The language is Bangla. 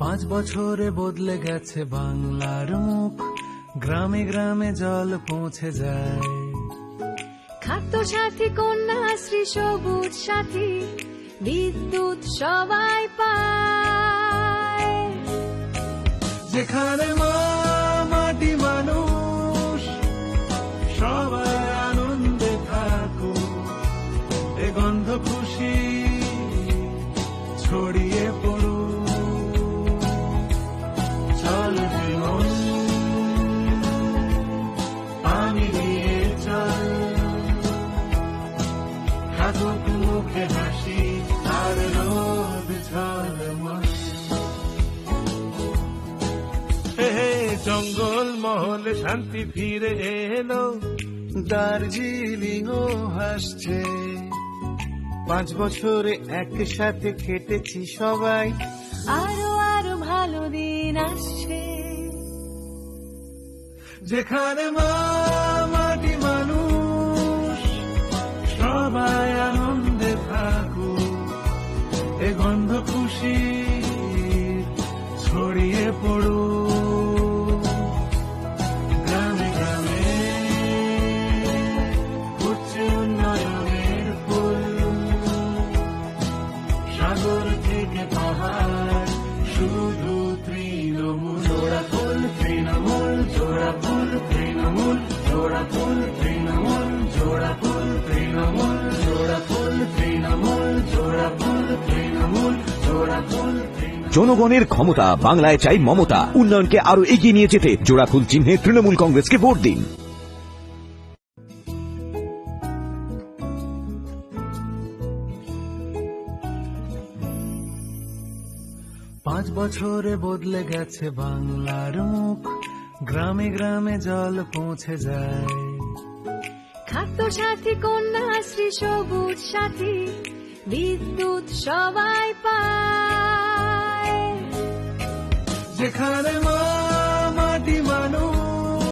5 বছরে বদলে গেছে বাংলার মুখ, গ্রামে গ্রামে জল পৌঁছে যায়। খাদ্য সাথী, কন্যাশ্রী, সবুজ সাথী, বিদ্যুৎ সবাই পায়। যেখানে মা মাটি মানুষ সবাই আনন্দে থাকুক, এ গন্ধ খুশি ছড়িয়ে পড়ুক। চল জীবন পানি দিয়ে চল, থাকুক মুখে হাসি আর রোদ ঝলমল। জঙ্গল মহলে শান্তি ফিরে এলো, দার্জিলিং ও হাসছে। 5 বছরে একসাথে কেটেছি সবাই, আরো আরো ভালো দিন আসছে। যেখানে মা মাটি মানুষ সবাই আনন্দে থাকুক, এ গন্ধ খুশি ছড়িয়ে পড়ুক। গ্রামে গ্রামে উঠছে উন্নয়নের ফুল, সাগর থেকে পাহাড় শুধু তৃণমূল। জোড়া ফুল তৃণমূল, জোড়া ফুল তৃণমূল, জোড়া ফুল তৃণমূল, জোড়া ফুল তৃণমূল, জোড়া ফুল তৃণমূল, জোড়া ফুল তৃণমূল, জোড়া ফুল। জনগণের ক্ষমতা, বাংলায় চাই মমতা। উন্নয়নকে আরো এগিয়ে নিয়ে যেতে জোড়াফুল চিহ্নে তৃণমূল কংগ্রেসকে ভোট দিন। 5 বছরে বদলে গেছে বাংলার মুখ, গ্রামে গ্রামে জল পৌঁছে যায়। খাদ্য সাথী, কন্যাশ্রী, সবুজ সাথী, বিদ্যুৎ সবাই পায়। যেখানে মা